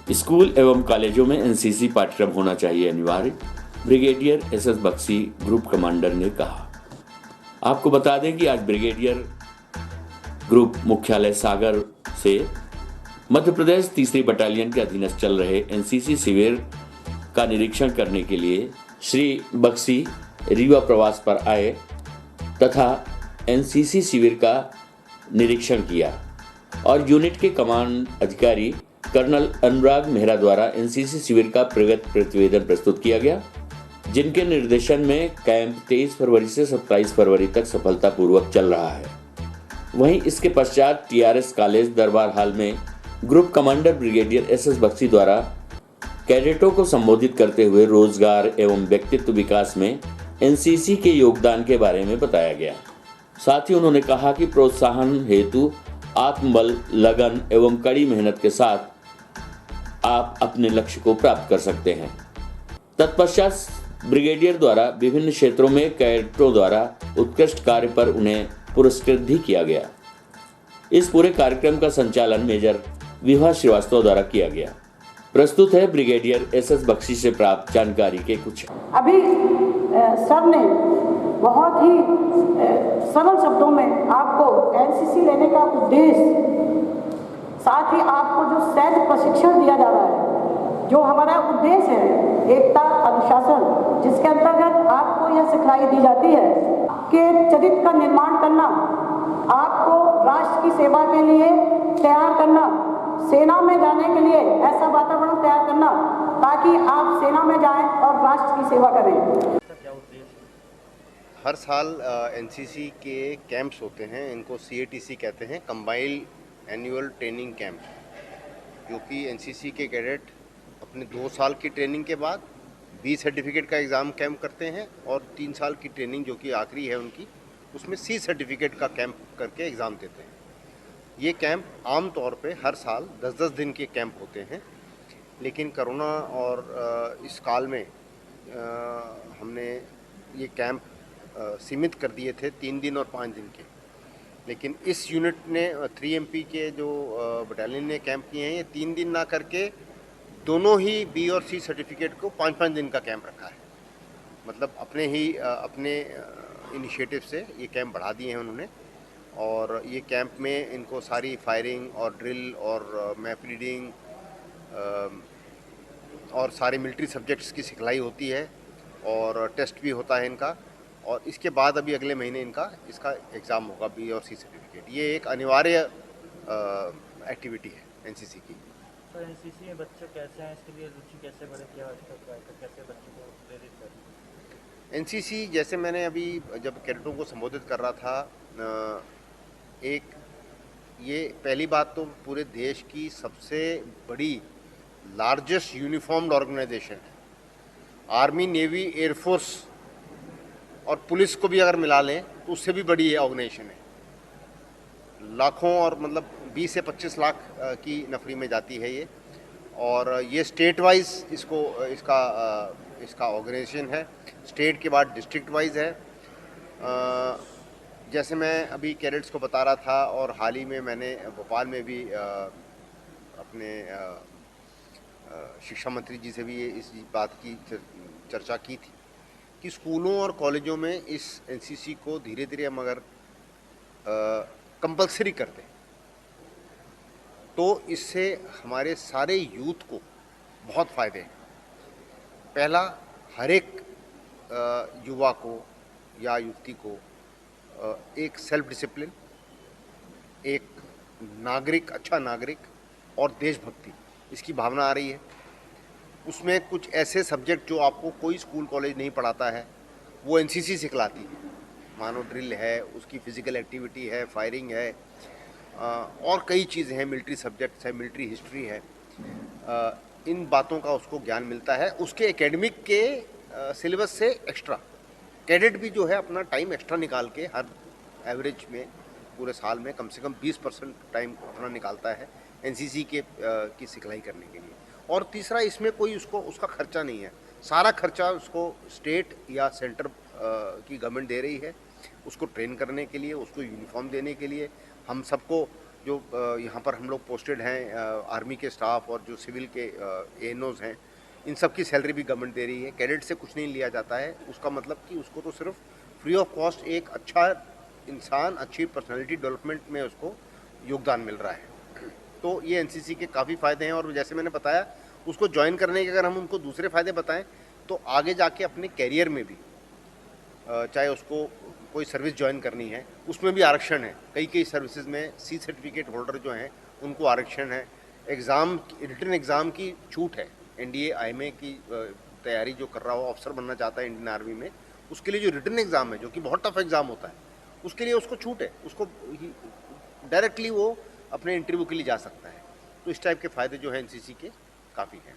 School एवं कॉलेजों में एनसीसी पाठ्यक्रम होना चाहिए अनिवार्य, brigadier S S Bakshi group commander ने कहा। आपको बता दें कि आज ब्रिगेडियर ग्रुप मुख्यालय सागर से मध्य प्रदेश 3री बटालियन के अधीनस्थ चल रहे एनसीसी शिविर का निरीक्षण करने के लिए श्री बख्शी रीवा प्रवास पर आए तथा एनसीसी शिविर का निरीक्षण किया और यूनिट के कमांड अधिकारी कर्नल अनुराग मेहरा द्वारा एनसीसी शिविर का प्रगति प्रतिवेदन प्रस्तुत किया गया, जिनके निर्देशन में कैंप 23 फरवरी से 27 फरवरी तक सफलतापूर्वक चल रहा है। वहीं इसके पश्चात टीआरएस कॉलेज दरबार हाल में group commander brigadier S S Bakshi द्वारा कैडेटों को संबोधित करते हुए रोजगार एवं व्यक्तित्व विकास में एनसीसी के योगदान के बारे में बताया गया। साथ ही उन्होंने कहा कि प्रोत्साहन हेतु आत्मबल, लगन एवं कड़ी मेहनत के साथ आप अपने लक्ष्य को प्राप्त कर सकते हैं। तत्पश्चात ब्रिगेडियर द्वारा विभिन्न क्षेत्रों में कैडेटों द्वारा उत्कृष्ट कार्य पर उन्हें पुरस्कृत भी किया गया। इस पूरे कार्यक्रम का संचालन मेजर विभा श्रीवास्तव द्वारा किया गया। प्रस्तुत है ब्रिगेडियर एसएस बख्शी से प्राप्त जानकारी के कुछ। अभी सर ने बहुत ही सरल शब्दों में आपको एनसीसी लेने का उद्देश्य, साथ ही आपको जो सैन्य प्रशिक्षण दिया जा रहा है, जो हमारा उद्देश्य है एकता अनुशासन, जिसके अंतर्गत आपको यह सिखलाई दी जाती है कि चरित्र का निर्माण करना, आपको राष्ट्र की सेवा के लिए तैयार करना, सेना में जाने के लिए ऐसा वातावरण तैयार करना ताकि आप सेना में जाएं और राष्ट्र की सेवा करें। हर साल एनसीसी के कैंप्स होते हैं, इनको सीएटीसी कहते हैं, कंबाइंड एनुअल ट्रेनिंग कैंप, जो कि एनसीसी के कैडेट अपने 2 साल की ट्रेनिंग के बाद बी सर्टिफिकेट का एग्ज़ाम कैंप करते हैं और 3 साल की ट्रेनिंग जो कि आखिरी है उनकी, उसमें सी सर्टिफिकेट का कैंप करके एग्ज़ाम देते हैं। ये कैंप आम तौर पे हर साल 10-10 दिन के कैंप होते हैं, लेकिन कोरोना और इस काल में हमने ये कैंप सीमित कर दिए थे 3 दिन और 5 दिन के। लेकिन इस यूनिट ने 3MP के जो बटालियन ने कैंप किए हैं, ये 3 दिन ना करके दोनों ही बी और सी सर्टिफिकेट को 5-5 दिन का कैंप रखा है। मतलब अपने इनिशिएटिव से ये कैंप बढ़ा दिए हैं उन्होंने। और ये कैंप में इनको सारी फायरिंग और ड्रिल और मैप रीडिंग और सारे मिलिट्री सब्जेक्ट्स की सिखलाई होती है और टेस्ट भी होता है इनका। और इसके बाद अभी अगले महीने इसका एग्ज़ाम होगा, बी और सी सर्टिफिकेट। ये एक अनिवार्य एक्टिविटी है एनसीसी की। तो एनसीसी में बच्चे कैसे हैं, इसके लिए रुचि कैसे बढ़े, कैसे बच्चों को प्रेरित करें? एनसीसी, जैसे मैंने अभी जब कैडेटों को संबोधित कर रहा था, ये पहली बात तो पूरे देश की सबसे बड़ी लार्जेस्ट यूनिफॉर्म्ड ऑर्गेनाइजेशन है। आर्मी, नेवी, एयरफोर्स और पुलिस को भी अगर मिला लें तो उससे भी बड़ी ये ऑर्गेनाइजेशन है। लाखों और मतलब 20 से 25 लाख की नफरी में जाती है ये। और ये स्टेट वाइज इसका ऑर्गेनाइजेशन है। स्टेट के बाद डिस्ट्रिक्ट वाइज है। जैसे मैं अभी कैडेट्स को बता रहा था, और हाल ही में मैंने भोपाल में भी अपने शिक्षा मंत्री जी से भी इस बात की चर्चा की थी कि स्कूलों और कॉलेजों में इस एनसीसी को धीरे धीरे हम अगर कंपलसरी कर दें तो इससे हमारे सारे यूथ को बहुत फ़ायदे हैं। पहला, हर एक युवा को या युवती को एक सेल्फ डिसिप्लिन, एक नागरिक, अच्छा नागरिक और देशभक्ति, इसकी भावना आ रही है। उसमें कुछ ऐसे सब्जेक्ट जो आपको कोई स्कूल कॉलेज नहीं पढ़ाता है, वो एनसीसी सिखलाती है। मानो ड्रिल है, उसकी फ़िज़िकल एक्टिविटी है, फायरिंग है, और कई चीज़ें हैं, मिलिट्री सब्जेक्ट्स है, मिलिट्री हिस्ट्री है। इन बातों का उसको ज्ञान मिलता है। उसके एकेडमिक के सिलेबस से एक्स्ट्रा कैडेट भी जो है अपना टाइम एक्स्ट्रा निकाल के हर एवरेज में पूरे साल में कम से कम 20% टाइम अपना निकालता है एनसीसी की सिखलाई करने के लिए। और तीसरा, इसमें कोई उसका खर्चा नहीं है। सारा खर्चा उसको स्टेट या सेंटर की गवर्नमेंट दे रही है, उसको ट्रेन करने के लिए, उसको यूनिफॉर्म देने के लिए, हम सबको जो यहाँ पर हम लोग पोस्टेड हैं, आर्मी के स्टाफ और जो सिविल के एएनओज हैं, इन सब की सैलरी भी गवर्नमेंट दे रही है। कैडेट से कुछ नहीं लिया जाता है। उसका मतलब कि उसको तो सिर्फ फ्री ऑफ कॉस्ट एक अच्छा इंसान, अच्छी पर्सनैलिटी डेवलपमेंट में उसको योगदान मिल रहा है। तो ये एनसीसी के काफ़ी फ़ायदे हैं। और जैसे मैंने बताया, उसको ज्वाइन करने के अगर हम उनको दूसरे फ़ायदे बताएं तो आगे जाके अपने कैरियर में भी, चाहे उसको कोई सर्विस ज्वाइन करनी है, उसमें भी आरक्षण है। कई सर्विसेज में सी सर्टिफिकेट होल्डर जो हैं उनको आरक्षण है। एग्ज़ाम, रिटन एग्ज़ाम की छूट है। एनडीए आईएमए की तैयारी जो कर रहा हो, ऑफिसर बनना चाहता है इंडियन आर्मी में, उसके लिए जो रिटन एग्ज़ाम है, जो कि बहुत टफ एग्ज़ाम होता है, उसके लिए उसको छूट है। उसको डायरेक्टली वो अपने इंटरव्यू के लिए जा सकता है। तो इस टाइप के फ़ायदे जो हैं एनसीसी के काफ़ी हैं।